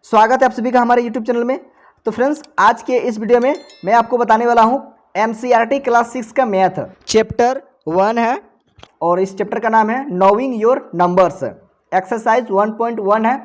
स्वागत है आप सभी का हमारे YouTube चैनल में। तो फ्रेंड्स, आज के इस वीडियो में मैं आपको बताने वाला हूं NCERT क्लास 6 का मैथ चैप्टर 1 है और इस चैप्टर का नाम है नोइंग योर नंबर्स। एक्सरसाइज 1.1 है।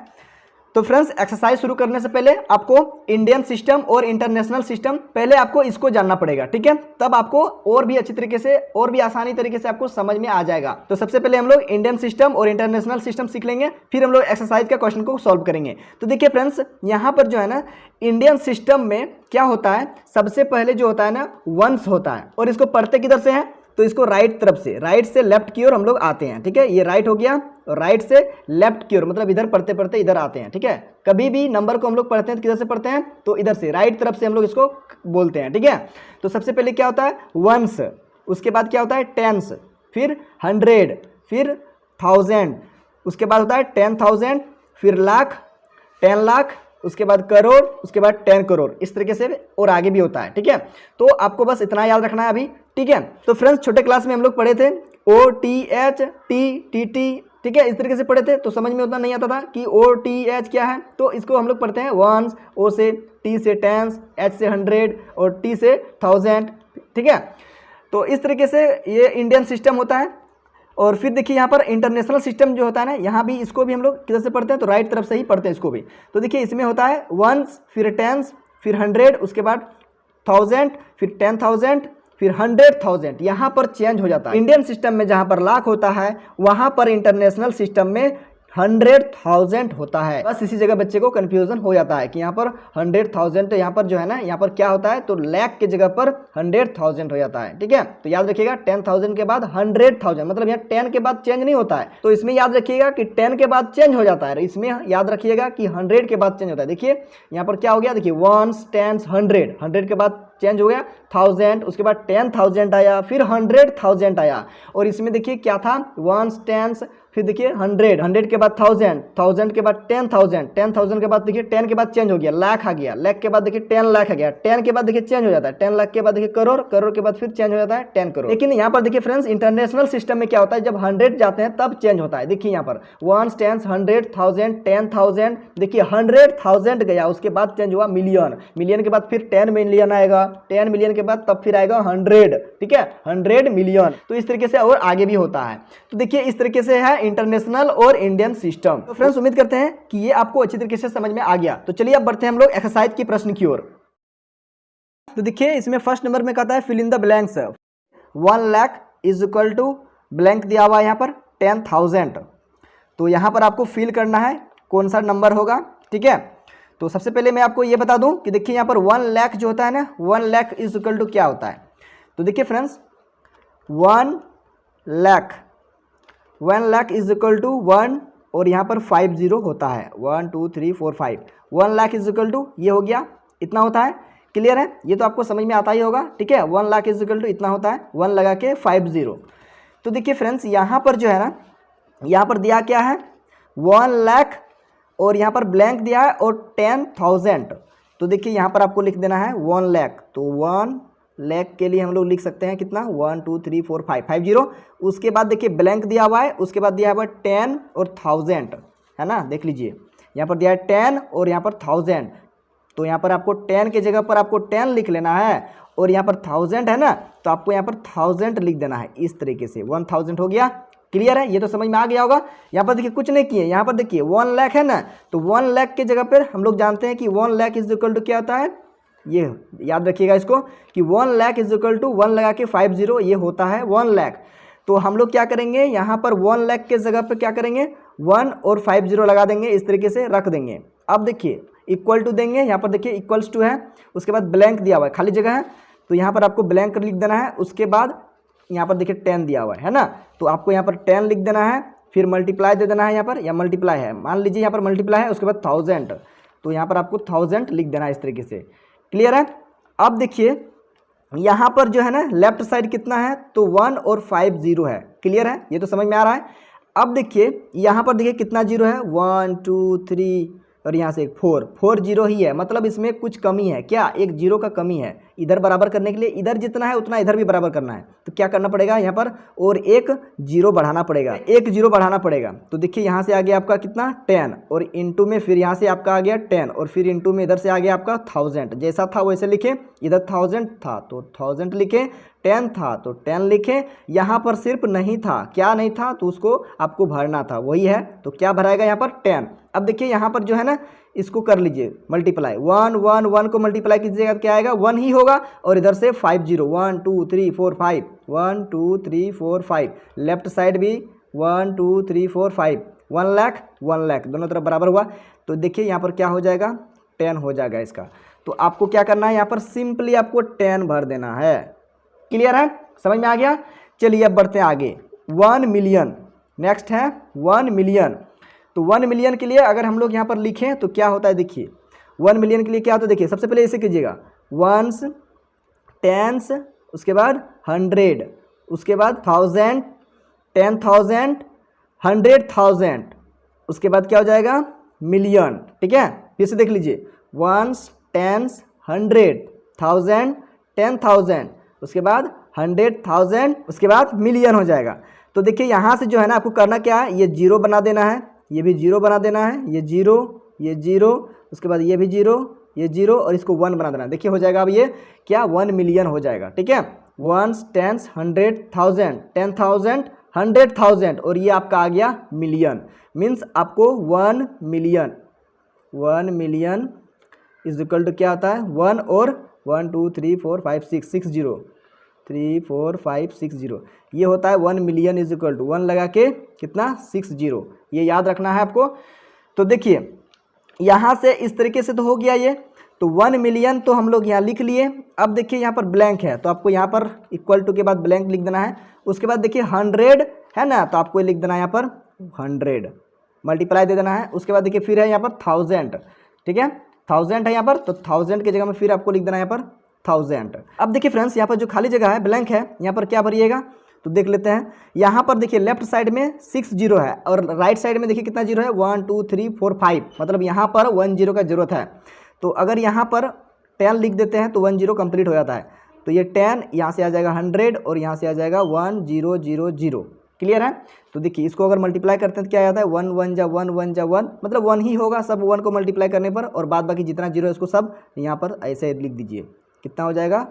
तो फ्रेंड्स, एक्सरसाइज शुरू करने से पहले आपको इंडियन सिस्टम और इंटरनेशनल सिस्टम पहले आपको इसको जानना पड़ेगा, ठीक है। तब आपको और भी अच्छी तरीके से और भी आसानी तरीके से आपको समझ में आ जाएगा। तो सबसे पहले हम लोग इंडियन सिस्टम और इंटरनेशनल सिस्टम सीख लेंगे, फिर हम लोग एक्सरसाइज का क्वेश्चन को सॉल्व करेंगे। तो देखिए फ्रेंड्स, यहाँ पर जो है ना इंडियन सिस्टम में क्या होता है, सबसे पहले जो होता है ना वंस होता है और इसको पढ़ते किधर से है, तो इसको राइट तरफ से, राइट से लेफ्ट की ओर हम लोग आते हैं, ठीक है। ये राइट हो गया और राइट से लेफ्ट की ओर मतलब इधर पढ़ते पढ़ते इधर आते हैं, ठीक है। कभी भी नंबर को हम लोग पढ़ते हैं तो किधर से पढ़ते हैं, तो इधर से राइट तरफ से हम लोग इसको बोलते हैं, ठीक है। तो सबसे पहले क्या होता है वंस, उसके बाद क्या होता है टेंस, फिर 100, फिर 1000, उसके बाद होता है 10,000, फिर लाख, 10 लाख, उसके बाद करोड़, उसके बाद 10 करोड़, इस तरीके से और आगे भी होता है, ठीक है। तो आपको बस इतना याद रखना है अभी, ठीक है। तो फ्रेंड्स, छोटे क्लास में हम लोग पढ़े थे OTH, TTT, ठीक है, इस तरीके से पढ़े थे। तो समझ में उतना नहीं आता था कि OTH क्या है, तो इसको हम लोग पढ़ते हैं वंस, O से, T से टेंस, H से 100 और T से 1000, ठीक है। तो इस तरीके से ये इंडियन सिस्टम होता है। और फिर देखिए यहाँ पर इंटरनेशनल सिस्टम जो होता है ना, यहाँ भी इसको भी हम लोग किधर से पढ़ते हैं, तो राइट तरफ से ही पढ़ते हैं इसको भी। तो देखिए इसमें होता है वंस, फिर टेंस, फिर 100, उसके बाद 1000, फिर 10,000, फिर 100,000, यहाँ पर चेंज हो जाता है। इंडियन सिस्टम में जहाँ पर लाख होता है वहाँ पर इंटरनेशनल सिस्टम में 100,000 होता है। बस इसी जगह बच्चे को कंफ्यूजन हो जाता है कि यहाँ पर 100,000, तो यहाँ पर जो है ना यहाँ पर क्या होता है, तो लाख के जगह पर 100,000 हो जाता है, ठीक है। तो याद रखिएगा 10,000 के बाद 100,000, मतलब यहाँ 10 के बाद चेंज नहीं होता है। तो इसमें याद रखिएगा कि 10 के बाद चेंज हो जाता है, इसमें याद रखिएगा कि 100 के बाद चेंज होता है। देखिए यहाँ पर क्या हो गया, देखिए वंस, टेंस, 100 के बाद चेंज हो गया 1000, उसके बाद 10,000 आया, फिर 100,000 आया। और इसमें देखिए क्या था, वंस, टेंस, फिर देखिए 100 के बाद 1000 के बाद 10,000 के बाद देखिए 10 के बाद चेंज हो गया लाख आ गया, लाख के बाद देखिए 10 लाख आ गया, 10 के बाद देखिए चेंज हो जाता है 10 लाख के बाद देखिए करोड़, करोड़ के बाद फिर चेंज हो जाता है 10 करोड़। लेकिन यहाँ पर देखिए फ्रेंड्स, इंटरनेशनल सिस्टम में क्या होता है, जब 100 जाते हैं तब चेंज होता है। देखिए यहाँ पर वंस, टेंस, 100,000, 10,000, देखिए 100,000 गया, उसके बाद चेंज हुआ मिलियन, मिलियन के बाद फिर 10 मिलियन आएगा, 10 मिलियन के बाद तब फिर आएगा 100, ठीक है, 100 मिलियन। तो इस तरीके से और आगे भी होता है। तो देखिए इस तरीके से है इंटरनेशनल और इंडियन सिस्टम। तो फ्रेंड्स, उम्मीद करते हैं कि ये आपको अच्छी तरीके से समझ में आ गया। तो चलिए अब बढ़ते हैं हम लोग एक्सरसाइज की प्रश्न की ओर। तो देखिए इसमें फर्स्ट नंबर में कहता है fill in the blanks. 1 lakh is equal to blank दिया हुआ है यहाँ पर 10,000। तो यहाँ पर आपको फिल करना है कौन सा नंबर होगा, ठीक है। तो सबसे पहले मैं आपको ये बता दूं कि देखिए यहाँ पर 1 लाख जो होता है ना, 1 लाख इज इक्वल टू क्या होता है। तो देखिए friends, 1 lakh is equal to 1 और यहाँ पर 50 होता है, 1 2 3 4 5। 1 लाख इज इक्वल टू ये हो गया, इतना होता है। क्लियर है, ये तो आपको समझ में आता ही होगा, ठीक है। 1 लाख इज इक्वल टू इतना होता है, 1 लगा के 50। तो देखिए फ्रेंड्स, यहाँ पर जो है ना, यहाँ पर दिया क्या है 1 लाख और यहाँ पर ब्लैंक दिया है और 10,000। तो देखिए यहाँ पर आपको लिख देना है 1 लाख। तो 1 लाख के लिए हम लोग लिख सकते हैं कितना, 1 2 3 4 5 50। उसके बाद देखिए ब्लैंक दिया हुआ है, उसके बाद दिया हुआ है 10 और 1000, है ना। देख लीजिए यहाँ पर दिया है 10 और यहाँ पर 1000। तो यहाँ पर आपको 10 के जगह पर आपको 10 लिख लेना है और यहाँ पर 1000 है ना, तो आपको यहाँ पर 1000 लिख देना है इस तरीके से। 1000 हो गया। क्लियर है, ये तो समझ में आ गया होगा। यहाँ पर देखिए कुछ नहीं किए, यहाँ पर देखिए 1 लाख है ना, तो 1 लाख के जगह पर हम लोग जानते हैं कि 1 लाख इज इक्वल टू क्या होता है, ये याद रखिएगा इसको कि 1 लाख इज इक्वल टू 1 लगा के 50, ये होता है 1 लाख। तो हम लोग क्या करेंगे, यहाँ पर 1 लाख के जगह पर क्या करेंगे, 1 और 50 लगा देंगे, इस तरीके से रख देंगे। अब देखिए इक्वल टू देंगे, यहाँ पर देखिए इक्वल्स टू है, उसके बाद ब्लैंक दिया हुआ है, खाली जगह है, तो यहाँ पर आपको ब्लैंक लिख देना है। उसके बाद यहाँ पर देखिए 10 दिया हुआ है ना, तो आपको यहाँ पर 10 लिख देना है, फिर मल्टीप्लाई दे देना है यहाँ पर, या मल्टीप्लाई है, मान लीजिए यहाँ पर मल्टीप्लाई है, उसके बाद 1000, तो यहाँ पर आपको 1000 लिख देना है इस तरीके से। क्लियर है। अब देखिए यहाँ पर जो है ना लेफ्ट साइड कितना है, तो 1 और 50 है। क्लियर है, ये तो समझ में आ रहा है। अब देखिए यहाँ पर देखिए कितना जीरो है, 1 2 3 और यहाँ से एक 4 जीरो ही है, मतलब इसमें कुछ कमी है। क्या? एक जीरो का कमी है। इधर बराबर करने के लिए इधर जितना है उतना इधर भी बराबर करना है, तो क्या करना पड़ेगा यहाँ पर, और एक जीरो बढ़ाना पड़ेगा, एक जीरो बढ़ाना पड़ेगा। तो देखिए यहाँ से आ गया आपका कितना 10, और इंटू में फिर यहाँ से आपका आ गया 10, और फिर इंटू में इधर से आ गया आपका 1000। जैसा था वैसे लिखे, इधर 1000 था तो 1000 लिखे, 10 था तो 10 लिखे। यहाँ पर सिर्फ नहीं था, क्या नहीं था, तो उसको आपको भरना था, वही है। तो क्या भराएगा यहाँ पर 10। अब देखिए यहाँ पर जो है ना, इसको कर लीजिए मल्टीप्लाई, 1 1 1 को मल्टीप्लाई कीजिएगा तो क्या आएगा, 1 ही होगा। और इधर से 5 जीरो, 1 2 3 4 5, 1 2 3 4 5, लेफ्ट साइड भी 1 2 3 4 5, 1 लाख 1 लाख, दोनों तरफ बराबर हुआ। तो देखिए यहाँ पर क्या हो जाएगा, 10 हो जाएगा इसका। तो आपको क्या करना है, यहाँ पर सिंपली आपको 10 भर देना है। क्लियर है, समझ में आ गया। चलिए अब बढ़ते हैं आगे। 1 मिलियन, नेक्स्ट है 1 मिलियन। तो 1 मिलियन के लिए अगर हम लोग यहाँ पर लिखें तो क्या होता है, देखिए 1 मिलियन के लिए क्या होता है, देखिए सबसे पहले ऐसे कीजिएगा, वंस, टेंस, उसके बाद 100, उसके बाद 1000, 10,000, 100,000, उसके बाद क्या हो जाएगा, मिलियन। ठीक है, फिर से देख लीजिए, वंस, टेंस, 100,000, 10,000, उसके बाद 100,000, उसके बाद मिलियन हो जाएगा। तो देखिए यहाँ से जो है ना, आपको करना क्या है, ये जीरो बना देना है, ये भी जीरो बना देना है, ये जीरो, ये जीरो, उसके बाद ये भी जीरो, ये जीरो, और इसको 1 बना देना है। देखिए हो जाएगा अब ये क्या, 1 मिलियन हो जाएगा। ठीक है, वंस, टेंस, 100,000, 10,000, 100,000, और ये आपका आ गया मिलियन। मीन्स आपको 1 million, 1 million is equal to क्या होता है, 1 और 1 2 3 4 5 6, 6 जीरो, 3 4 5 6 जीरो, ये होता है 1 मिलियन इज इक्वल टू 1 लगा के कितना, 6 जीरो। ये याद रखना है आपको। तो देखिए यहाँ से इस तरीके से तो हो गया ये, तो 1 मिलियन तो हम लोग यहाँ लिख लिए। अब देखिए यहाँ पर ब्लैंक है, तो आपको यहाँ पर इक्वल टू के बाद ब्लैंक लिख देना है। उसके बाद देखिए 100 है ना, तो आपको लिख देना है यहाँ पर 100, मल्टीप्लाई दे देना है। उसके बाद देखिए फिर है यहाँ पर 1000, ठीक है, 1000 है यहाँ पर, तो 1000 की जगह में फिर आपको लिख देना है यहाँ पर 1000। अब देखिए फ्रेंड्स, यहाँ पर जो खाली जगह है, ब्लैंक है, यहाँ पर क्या भरिएगा, तो देख लेते हैं। यहाँ पर देखिए लेफ्ट साइड में 6 जीरो है, और राइट साइड में देखिए कितना जीरो है, 1 2 3 4 5, मतलब यहाँ पर 1 जीरो का जरूरत है। तो अगर यहाँ पर 10 लिख देते हैं तो 1 जीरो कंप्लीट हो जाता है। तो ये 10 यहाँ से आ जाएगा 100, और यहाँ से आ जाएगा 1 0 0 0। क्लियर है। तो देखिए इसको अगर मल्टीप्लाई करते हैं तो क्या आता है, 1 1 जा 1 1 जा 1, मतलब 1 ही होगा सब 1 को मल्टीप्लाई करने पर, और बाद बाकी जितना जीरो है उसको सब यहाँ पर ऐसे लिख दीजिए। कितना हो जाएगा,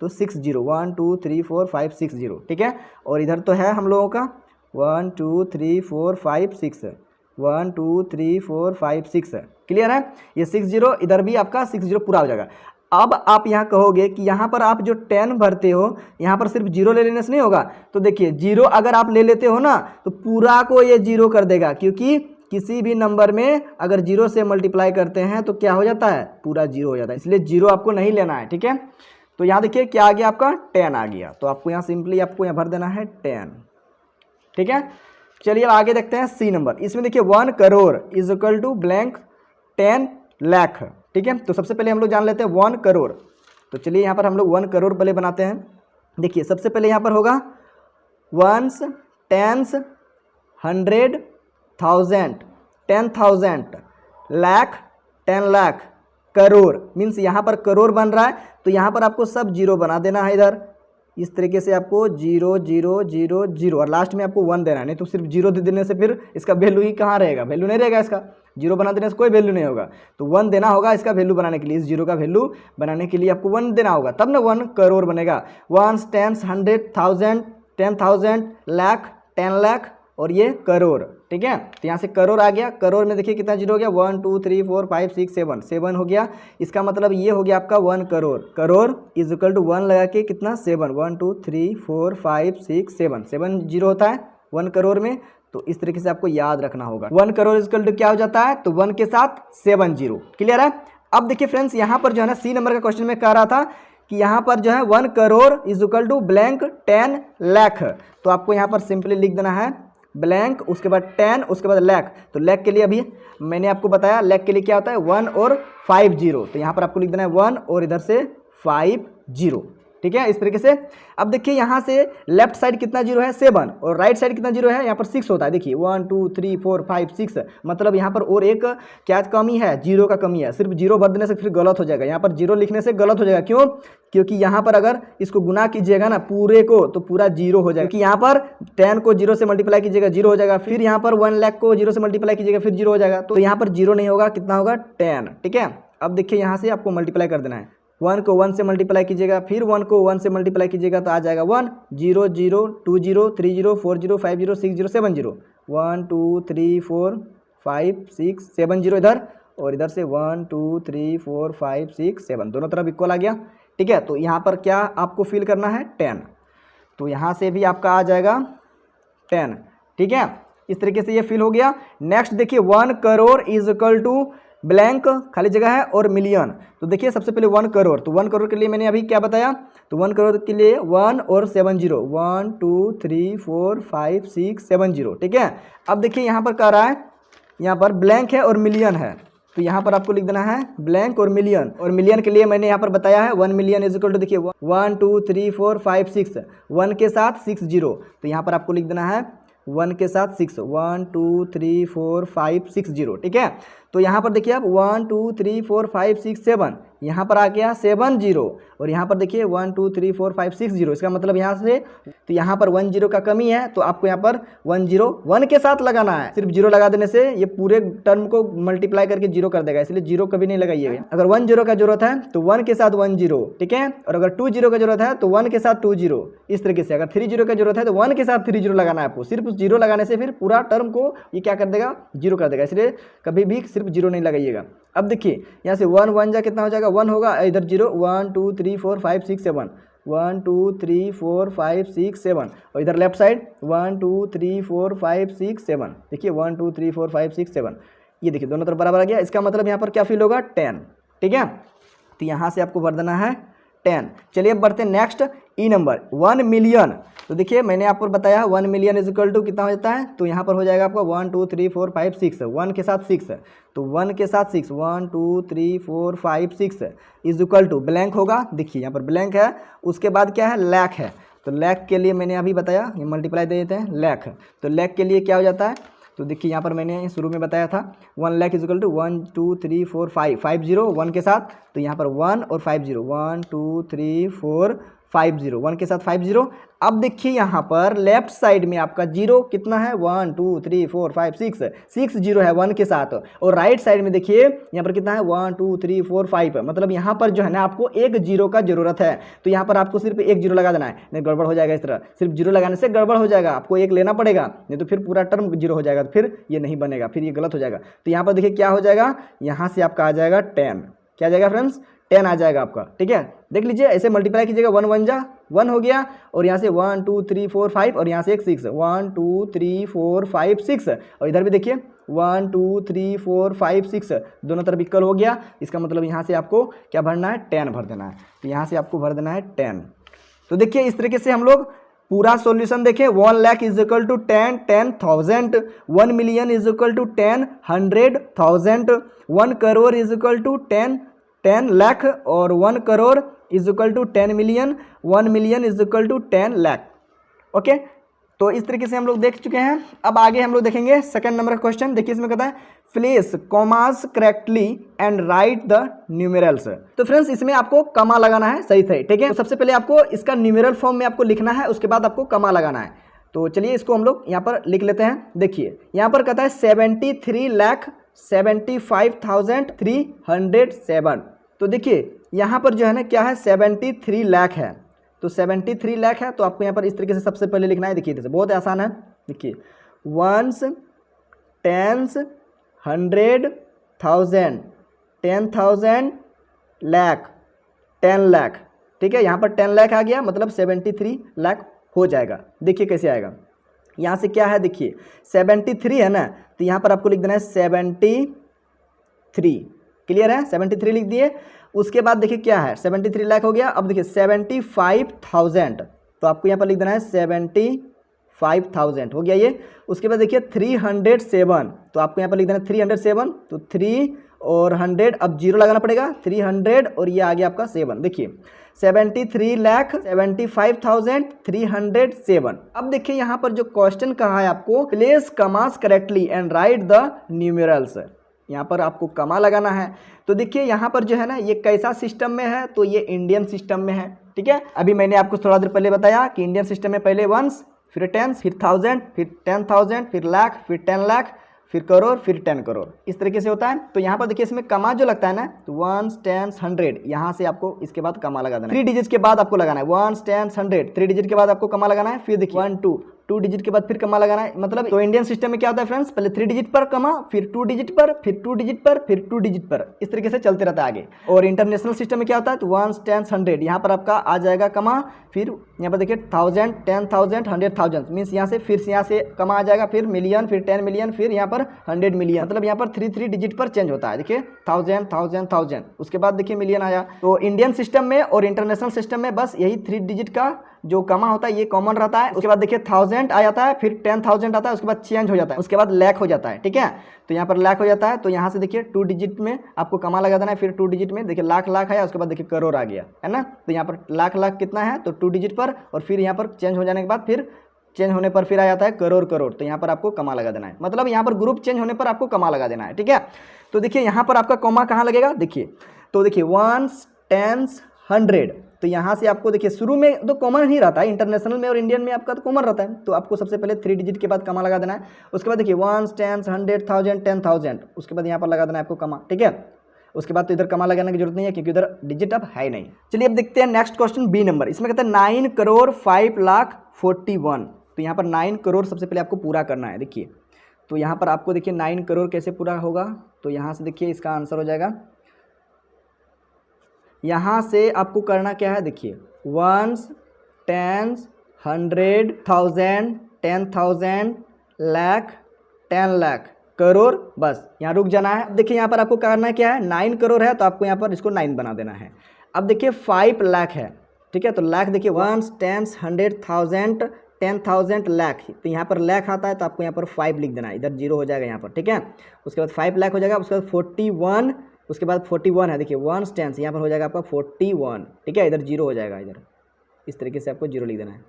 तो 6 जीरो, 1 2 3 4 5 6 जीरो। ठीक है, और इधर तो है हम लोगों का 1 2 3 4 5 6, 1 2 3 4 5 6। क्लियर है, ये 6 जीरो, इधर भी आपका 6 जीरो पूरा हो जाएगा। अब आप यहाँ कहोगे कि यहाँ पर आप जो 10 भरते हो, यहाँ पर सिर्फ जीरो ले लेने से नहीं होगा। तो देखिए जीरो अगर आप ले लेते हो ना, तो पूरा को ये जीरो कर देगा, क्योंकि किसी भी नंबर में अगर जीरो से मल्टीप्लाई करते हैं तो क्या हो जाता है, पूरा जीरो हो जाता है। इसलिए जीरो आपको नहीं लेना है। ठीक है, तो यहाँ देखिए क्या आ गया, आपका 10 आ गया, तो आपको यहाँ सिंपली आपको यहाँ भर देना है 10। ठीक है, चलिए अब आगे देखते हैं सी नंबर। इसमें देखिए 1 crore is equal to blank 10 lakh. ठीक है, तो सबसे पहले हम लोग जान लेते हैं 1 करोड़। तो चलिए यहाँ पर हम लोग 1 करोड़ पहले बनाते हैं। देखिए सबसे पहले यहाँ पर होगा ones, tens, 100, 1000, 10,000, lakh, 10 lakh, crore. Means यहाँ पर करोड़ बन रहा है, तो यहाँ पर आपको सब जीरो बना देना है इधर। इस तरीके से आपको 0 0 0 0, और लास्ट में आपको 1 देना है। नहीं तो सिर्फ जीरो दे देने से फिर इसका वैल्यू ही कहाँ रहेगा, वैल्यू नहीं रहेगा इसका। जीरो बना देने से कोई वैल्यू नहीं होगा, तो 1 देना होगा इसका वैल्यू बनाने के लिए। इस जीरो का वैल्यू बनाने के लिए आपको 1 देना होगा, तब ना 1 करोड़ बनेगा। 1 10 100 1000 10,000, लाख, 10 लाख, और ये करोड़। ठीक है, तो यहाँ से करोड़ आ गया। करोड़ में देखिए कितना जीरो हो गया, 1 2 3 4 5 6 7, 7 हो गया। इसका मतलब ये हो गया आपका 1 crore. Crore is equal to 1 लगा के कितना, 7, 1 2 3 4 5 6 7, 7 जीरो होता है 1 करोड़ में। तो इस तरीके से आपको याद रखना होगा। 1 करोड़ इज इक्वल टू क्या हो जाता है, तो 1 के साथ 7 जीरो। क्लियर है। अब देखिए फ्रेंड्स, यहाँ पर जो है ना सी नंबर का क्वेश्चन में कह रहा था कि यहाँ पर जो है 1 crore is equal to blank 10 lakh. तो आपको यहाँ पर सिंपली लिख देना है ब्लैंक, उसके बाद 10, उसके बाद लाख। तो लाख के लिए अभी मैंने आपको बताया, लाख के लिए क्या होता है 1 और 5 जीरो। तो यहाँ पर आपको लिख देना है 1 और इधर से 5 जीरो। ठीक है, इस तरीके से। अब देखिए यहाँ से लेफ्ट साइड कितना जीरो है 7 और राइट साइड कितना जीरो है, यहाँ पर 6 होता है। देखिए 1 2 3 4 5 6, मतलब यहाँ पर और एक क्या कमी है, जीरो का कमी है। सिर्फ जीरो भर देने से फिर गलत हो जाएगा, यहाँ पर जीरो लिखने से गलत हो जाएगा। क्यों? क्योंकि यहाँ पर अगर इसको गुना कीजिएगा ना पूरे को तो पूरा जीरो हो जाएगा, क्योंकि यहाँ पर 10 को जीरो से मल्टीप्लाई कीजिएगा जीरो हो जाएगा, फिर यहाँ पर 1 लाख को जीरो से मल्टीप्लाई कीजिएगा फिर जीरो हो जाएगा, तो यहाँ पर जीरो नहीं होगा, कितना होगा 10। ठीक है, अब देखिए यहाँ से आपको मल्टीप्लाई कर देना है, 1 को 1 से मल्टीप्लाई कीजिएगा, फिर 1 को 1 से मल्टीप्लाई कीजिएगा तो आ जाएगा 1 0 0 2 0 3 0 4 0 5 0 6 0 7 0, 1 2 3 4 5 6 7 0 इधर, और इधर से 1 2 3 4 5 6 7, दोनों तरफ इक्वल आ गया। ठीक है, तो यहाँ पर क्या आपको फिल करना है 10, तो यहाँ से भी आपका आ जाएगा 10। ठीक है, इस तरीके से ये फिल हो गया। नेक्स्ट देखिए 1 crore is equal to blank खाली जगह है और मिलियन। तो देखिए सबसे पहले 1 करोड़, तो 1 करोड़ के लिए मैंने अभी क्या बताया, तो 1 करोड़ के लिए 1 और 7 0, 1 2 3 4 5 6 7 0। ठीक है, अब देखिए यहाँ पर कह रहा है, यहाँ पर ब्लैंक है और मिलियन है, तो यहाँ पर आपको लिख देना है ब्लैंक और मिलियन। और मिलियन के लिए मैंने यहाँ पर बताया है 1 मिलियन इज इक्वल टू, देखिए 1 2 3 4 5 6, 1 के साथ 6 0, तो यहाँ पर आपको लिख देना है 1 के साथ 6, 1 2 3 4 5 6 0। ठीक है, तो यहाँ पर देखिए आप 1 2 3 4 5 6 7, यहाँ पर आ गया 7 0, और यहाँ पर देखिए 1 2 3 4 5 6 0, इसका मतलब यहाँ से, तो यहाँ पर 1 0 का कमी है, तो आपको यहाँ पर 1 0 1 के साथ लगाना है। सिर्फ जीरो लगा देने से ये पूरे टर्म को मल्टीप्लाई करके जीरो कर देगा, इसलिए जीरो कभी नहीं लगाइएगा। अगर 1 0 का जरूरत है तो 1 के साथ 1 0, ठीक है, और अगर 2 0 का जरूरत है तो 1 के साथ 2 0, इस तरीके से। अगर 3 0 का जरूरत है तो 1 के साथ 3 0 लगाना है आपको। सिर्फ जीरो लगाने से फिर पूरा टर्म को ये क्या कर देगा, जीरो कर देगा, इसलिए कभी भी सिर्फ जीरो नहीं लगाइएगा। अब देखिए यहाँ से 1 1 जा कितना हो जाएगा, 1 होगा, इधर 0, 1 2 3 4 5 6 7, 1 2 3 4 5 6 7, और इधर लेफ्ट साइड 1 2 3 4 5 6 7, देखिए 1 2 3 4 5 6 7, ये देखिए दोनों तरफ बराबर आ गया। इसका मतलब यहाँ पर क्या फिल होगा 10। ठीक है, तो यहाँ से आपको भर देना है 10। चलिए अब बढ़ते हैं नेक्स्ट ई नंबर 1 मिलियन। तो देखिए मैंने आपको बताया 1 मिलियन इज इक्वल टू कितना हो जाता है, तो यहाँ पर हो जाएगा आपका 1 2 3 4 5 6, 1 के साथ 6, तो 1 के साथ 6, 1 2 3 4 5 6 इज इक्वल टू ब्लैंक होगा। देखिए यहाँ पर ब्लैंक है, उसके बाद क्या है लाख है, तो लाख के लिए मैंने अभी बताया, ये मल्टीप्लाई दे देते हैं लाख, तो लाख के लिए क्या हो जाता है, तो देखिए यहाँ पर मैंने शुरू में बताया था 1 लाख इज इक्वल टू 1 2 3 4 5 5 0 1 के साथ, तो यहाँ पर 1 और 5 0, 1 2 3 4 5 0, 1 के साथ 5 0। अब देखिए यहाँ पर लेफ्ट साइड में आपका जीरो कितना है 1 2 3 4 5 6 0 है 1 के साथ, और राइट साइड में देखिए यहाँ पर कितना है 1 2 3 4 5, मतलब यहाँ पर जो है ना आपको एक जीरो का जरूरत है, तो यहाँ पर आपको सिर्फ एक जीरो लगा देना है, नहीं गड़बड़ हो जाएगा। इस तरह सिर्फ जीरो लगाने से गड़बड़ हो जाएगा, आपको एक लेना पड़ेगा, नहीं तो फिर पूरा टर्म जीरो हो जाएगा, फिर ये नहीं बनेगा, फिर ये गलत हो जाएगा। तो यहाँ पर देखिए क्या हो जाएगा, यहाँ से आपका आ जाएगा 10, क्या आ जाएगा फ्रेंड्स 10 आ जाएगा आपका। ठीक है, देख लीजिए ऐसे मल्टीप्लाई कीजिएगा, 1 1 जा 1 हो गया, और यहाँ से 1 2 3 4 5, और यहाँ से एक 6, 1 2 3 4 5 6, और इधर भी देखिए 1 2 3 4 5 6, दोनों तरफ इक्वल हो गया। इसका मतलब यहाँ से आपको क्या भरना है 10 भर देना है, तो यहाँ से आपको भर देना है 10। तो देखिए इस तरीके से हम लोग पूरा सॉल्यूशन देखें। 1 lakh is equal to 10 10,000, 1 million is equal to 10 100,000, 1 crore is equal to 10 lakh, और 1 crore is equal to 10 million, 1 million is equal to 10 lakh. Okay, तो इस तरीके से हम लोग देख चुके हैं। अब आगे हम लोग देखेंगे सेकंड नंबर का क्वेश्चन। देखिए इसमें कहता है place commas correctly and right the numerals. तो फ्रेंड्स इसमें आपको कमा लगाना है सही सही। ठीक है, तो सबसे पहले आपको इसका न्यूमेरल फॉर्म में आपको लिखना है, उसके बाद आपको कमा लगाना है। तो चलिए इसको हम लोग यहाँ पर लिख लेते हैं। देखिए यहाँ पर कहता है 73,75,307। तो देखिए यहाँ पर जो है ना क्या है 73 लाख है, तो 73 लाख है, तो आपको यहाँ पर इस तरीके से सबसे पहले लिखना है। देखिए जैसे बहुत आसान है, देखिए 1s 10s 100,000 10,000 लाख 10 लाख। ठीक है, यहाँ पर 10 लाख आ गया, मतलब 73 लाख हो जाएगा। देखिए कैसे आएगा, यहाँ से क्या है देखिए 73 है ना, तो यहाँ पर आपको लिख देना है 73। क्लियर है, 73 लिख दिए। उसके बाद देखिए क्या है 73 लाख हो गया। अब देखिए 75,000, तो आपको यहाँ पर लिख देना है 75,000 हो गया ये। उसके बाद देखिए 307, तो आपको यहाँ पर लिख देना है 307, तो 3 और 100, अब जीरो लगाना पड़ेगा, 300 और ये आ गया आपका 7। देखिए 73,75,307। अब देखिए यहाँ पर जो क्वेश्चन कहा है आपको, place commas correctly and right the numerals, यहाँ पर आपको कमा लगाना है। तो देखिए यहाँ पर जो है ना, ये कैसा सिस्टम में है, तो ये इंडियन सिस्टम में है। ठीक है, अभी मैंने आपको थोड़ा देर पहले बताया कि इंडियन सिस्टम में पहले वंस, फिर टेंस, फिर 1000, फिर 10,000, फिर लाख, फिर 10 लाख, फिर करोड़, फिर 10 करोड़, इस तरीके से होता है। तो यहाँ पर देखिए इसमें कमा जो लगता है ना, तो 1, 10, 100, यहाँ से आपको इसके बाद कमा लगा देना है। 3 डिजिट के बाद आपको लगाना है 1, 10, 100, 3 डिजिट के बाद आपको कमा लगाना है। फिर देखिए 1, 2 डिजिट के बाद फिर कमा लगाना है। मतलब तो इंडियन सिस्टम में क्या होता है फ्रेंड्स, पहले 3 डिजिट पर कमा, फिर 2 डिजिट पर, फिर 2 डिजिट पर, फिर 2 डिजिट पर, इस तरीके से चलते रहता है आगे। और इंटरनेशनल सिस्टम में क्या होता है, तो 1, 10, 100, यहाँ पर आपका आ जाएगा कमा, फिर यहाँ पर देखिए 1000, 10,000, 100,000, मीन्स यहाँ से फिर यहाँ से कमा आ जाएगा, फिर मिलियन, फिर 10 मिलियन, फिर यहाँ पर 100 मिलियन। मतलब यहाँ पर 3 डिजिट पर चेंज होता है। देखिए 1000, 1000, 1000, उसके बाद देखिए मिलियन आया। तो इंडियन सिस्टम में और इंटरनेशनल सिस्टम में बस यही 3 डिजिट का जो कमा होता है ये कॉमन रहता है। उसके बाद देखिए 1000 आ जाता है, फिर 10,000 आता है, उसके बाद चेंज हो जाता है, उसके बाद लाख हो जाता है। ठीक है, तो यहाँ पर लाख हो जाता है। तो यहाँ से देखिए 2 डिजिट में आपको कमा लगा देना है, फिर 2 डिजिट में देखिए लाख लाख आया, उसके बाद देखिए करोड़ आ गया, है ना। तो यहाँ पर लाख लाख कितना है, तो 2 डिजिट पर, और फिर यहाँ पर चेंज हो जाने के बाद फिर चेंज होने पर फिर आ जाता है करोड़ करोड़। तो यहाँ पर आपको कमा लगा देना है, मतलब यहाँ पर ग्रुप चेंज होने पर आपको कमा लगा देना है। ठीक है, तो देखिए यहाँ पर आपका कॉमा कहाँ लगेगा, देखिए तो देखिए 1, 10, 100, तो यहाँ से आपको देखिए शुरू में तो कॉमन ही रहता है, इंटरनेशनल में और इंडियन में आपका तो कॉमन रहता है। तो आपको सबसे पहले 3 डिजिट के बाद कमा लगा देना है। उसके बाद देखिए 1, 10, 100, 1000, 10,000, उसके बाद यहाँ पर लगा देना है आपको कमा। ठीक है, उसके बाद तो इधर कमा लगाने की जरूरत नहीं है क्योंकि इधर डिजिट अब है नहीं। चलिए अब देखते हैं नेक्स्ट क्वेश्चन, बी नंबर। इसमें कहता है 9,05,41,। तो यहाँ पर 9 करोड़ सबसे पहले आपको पूरा करना है। देखिए तो यहाँ पर आपको देखिए 9 करोड़ कैसे पूरा होगा, तो यहाँ से देखिए इसका आंसर हो जाएगा, यहाँ से आपको करना क्या है, देखिए 1, 10, 100, 1000, 10,000, लाख, 10 लाख, करोड़, बस यहाँ रुक जाना है। देखिए यहाँ पर आपको करना क्या है, 9 करोड़ है तो आपको यहाँ पर इसको 9 बना देना है। अब देखिए 5 लाख है, ठीक है, तो लाख देखिए 1, 10, 100, 1000, 10,000, लाख, तो यहाँ पर लाख आता है तो आपको यहाँ पर 5 लिख देना है, इधर 0 हो जाएगा यहाँ पर। ठीक है, उसके बाद 5 लाख हो जाएगा, उसके बाद 41, उसके बाद 41 है, देखिए 1 10 यहाँ पर हो जाएगा आपका 41। ठीक है, इधर 0 हो जाएगा, इधर इस तरीके से आपको 0 लिख देना है।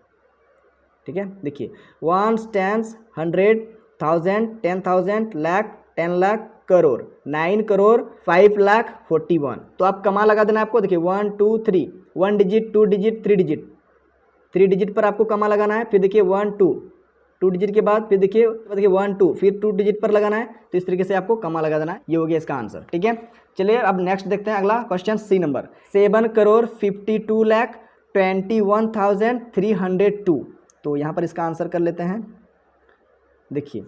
ठीक है, देखिए 1, 10, 100, 1000, 10,000, लाख, 10 लाख, करोड़, 9 करोड़, 5 लाख, 41। तो आप कमा लगा देना आपको, देखिए 1, 2, 3, 1 डिजिट, 2 डिजिट, 3 डिजिट, 3 डिजिट पर आपको कमा लगाना है। फिर देखिए 1, 2 डिजिट के बाद फिर देखिए 1, 2, फिर 2 डिजिट पर लगाना है। तो इस तरीके से आपको कमा लगा देना है। ये हो गया इसका आंसर। ठीक है, चलिए अब नेक्स्ट देखते हैं अगला क्वेश्चन, सी नंबर। 7,52,21,302। तो यहाँ पर इसका आंसर कर लेते हैं। देखिए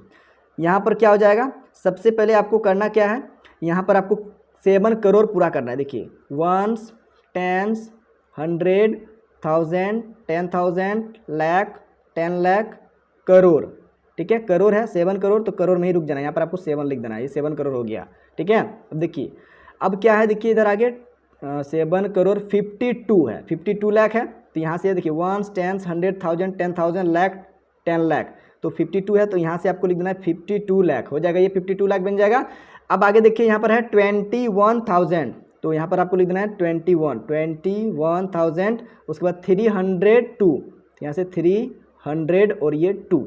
यहाँ पर क्या हो जाएगा, सबसे पहले आपको करना क्या है, यहाँ पर आपको 7 करोड़ पूरा करना है। देखिए 1, 10, 100, 1000, 10,000, लाख, 10 लाख, करोड़। ठीक है, करोड़ है, 7 करोड़, तो करोड़ में ही रुक जाना है, यहाँ पर आपको 7 लिख देना है, ये 7 करोड़ हो गया। ठीक है, अब देखिए अब क्या है, देखिए इधर आगे 7 करोड़ 52 है, 52 लाख है। तो यहाँ से देखिए 1, 10, 100, 1000, 10,000, लाख, 10 लाख, तो 52 है, तो यहाँ से आपको लिख देना है 52 लाख हो जाएगा, ये 52 लाख बन जाएगा। अब आगे देखिए यहाँ पर है 21,000, तो यहाँ पर आपको लिख देना है 21,000, उसके बाद 302, यहाँ से 300 और ये 2।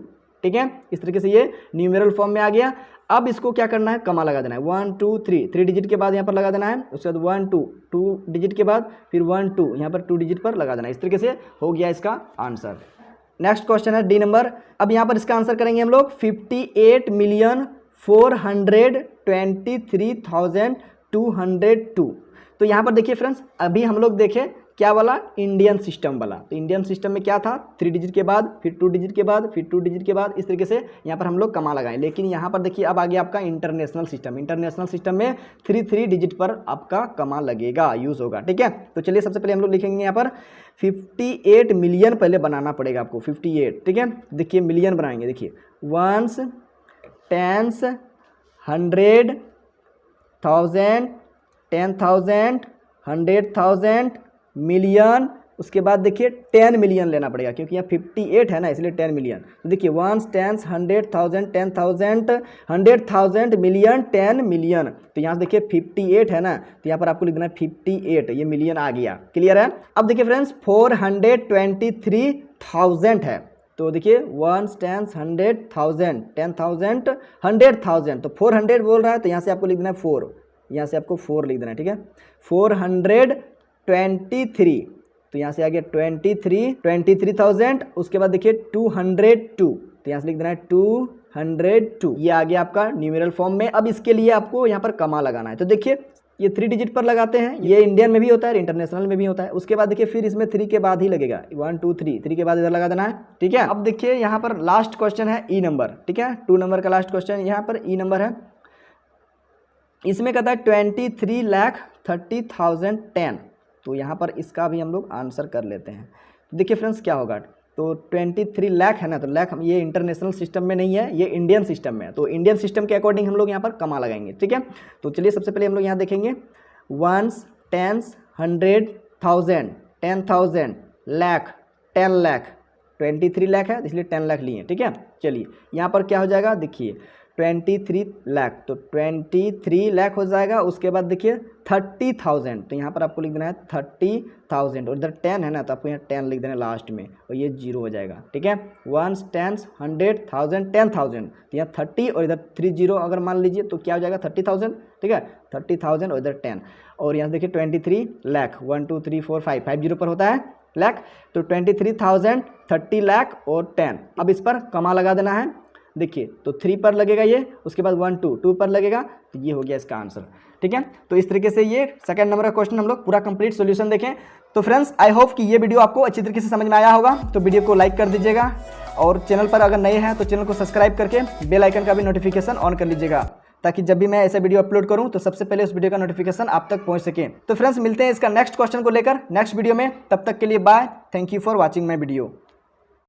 ठीक है, इस तरीके से ये न्यूमेरल फॉर्म में आ गया। अब इसको क्या करना है, कमा लगा देना है, 1, 2, 3 डिजिट के बाद यहाँ पर लगा देना है, उसके बाद 1, 2 डिजिट के बाद फिर 1, 2 यहाँ पर 2 डिजिट पर लगा देना है। इस तरीके से हो गया इसका आंसर। नेक्स्ट क्वेश्चन है डी नंबर। अब यहाँ पर इसका आंसर करेंगे हम लोग 58,423,202। तो यहाँ पर देखिए फ्रेंड्स, अभी हम लोग देखें क्या वाला, इंडियन सिस्टम वाला। तो इंडियन सिस्टम में क्या था, 3 डिजिट के बाद फिर 2 डिजिट के बाद फिर 2 डिजिट के बाद, इस तरीके से यहाँ पर हम लोग कमा लगाएं। लेकिन यहाँ पर देखिए अब आ गया आपका इंटरनेशनल सिस्टम। इंटरनेशनल सिस्टम में 3 डिजिट पर आपका कमा लगेगा, यूज़ होगा। ठीक है, तो चलिए सबसे पहले हम लोग लिखेंगे यहाँ पर 58 मिलियन पहले बनाना पड़ेगा आपको, 58। ठीक है, देखिए मिलियन बनाएंगे, देखिए 1, 10, 100, 1000, 10,000, 100,000, मिलियन, उसके बाद देखिए 10 मिलियन लेना पड़ेगा, क्योंकि यहाँ 58 है ना, इसलिए 10 मिलियन। तो देखिए 1 10 100,000 10,000 100,000 मिलियन 10 मिलियन। तो यहाँ से देखिए 58 है ना, तो यहाँ पर आपको लिख देना है 58, ये मिलियन आ गया। क्लियर है। अब देखिए फ्रेंड्स 423,000 है, तो देखिए 1 10 100,000 10,000 100,000, तो 400 बोल रहा है, तो यहाँ से आपको लिख देना है 4, यहाँ से आपको 4 लिख देना है। ठीक है, 423, तो यहाँ से आ गया 23,000। उसके बाद देखिए 202, तो यहाँ से लिख देना है 202, ये आ गया आपका न्यूमेरल फॉर्म में। अब इसके लिए आपको यहाँ पर कमा लगाना है। तो देखिए ये 3 डिजिट पर लगाते हैं, ये इंडियन में भी होता है, इंटरनेशनल में भी होता है। उसके बाद देखिए फिर इसमें 3 के बाद ही लगेगा, 1 2 3 के बाद इधर लगा देना है। ठीक है, अब देखिए यहाँ पर लास्ट क्वेश्चन है ई नंबर। ठीक है, 2 नंबर का लास्ट क्वेश्चन यहाँ पर ई नंबर है। इसमें कहता है 23,30,010, तो यहाँ पर इसका भी हम लोग आंसर कर लेते हैं। देखिए फ्रेंड्स क्या होगा, तो 23 लाख है ना, तो लाख ये इंटरनेशनल सिस्टम में नहीं है, ये इंडियन सिस्टम में है। तो इंडियन सिस्टम के अकॉर्डिंग हम लोग यहाँ पर कमा लगाएंगे। ठीक है, तो चलिए सबसे पहले हम लोग यहाँ देखेंगे 1 10 100,000 10,000 लाख 10 लाख, 23 लाख है इसलिए 10 लाख लिए। ठीक है, चलिए यहाँ पर क्या हो जाएगा, देखिए 23 लाख, तो 23 लाख हो जाएगा। उसके बाद देखिए 30,000, तो यहाँ पर आपको लिख देना है 30,000, और इधर 10 है ना, तो आपको यहाँ 10 लिख देना है लास्ट में, और ये 0 हो जाएगा। ठीक है, 1 10 100,000 10,000, तो यहाँ 30 और इधर 30 अगर मान लीजिए तो क्या हो जाएगा 30,000। ठीक है, 30,000 और इधर 10, और यहाँ देखिए 23 लाख 1 2 3 4 5 0 पर होता है लाख, तो 23,000 30 लाख और 10। अब इस पर कमा लगा देना है। देखिए तो 3 पर लगेगा ये, उसके बाद 1 2 पर लगेगा, तो ये हो गया इसका आंसर। ठीक है, तो इस तरीके से ये सेकंड नंबर का क्वेश्चन हम लोग पूरा कंप्लीट सॉल्यूशन देखें। तो फ्रेंड्स आई होप कि ये वीडियो आपको अच्छी तरीके से समझ में आया होगा। तो वीडियो को लाइक कर दीजिएगा, और चैनल पर अगर नए हैं तो चैनल को सब्सक्राइब करके बेल आइकन का भी नोटिफिकेशन ऑन कर लीजिएगा, ताकि जब भी मैं ऐसा वीडियो अपलोड करूं तो सबसे पहले उस वीडियो का नोटिफिकेशन आप तक पहुंच सके। तो फ्रेंड्स मिलते हैं इसका नेक्स्ट क्वेश्चन को लेकर नेक्स्ट वीडियो में, तब तक के लिए bye, thank you for watching my video.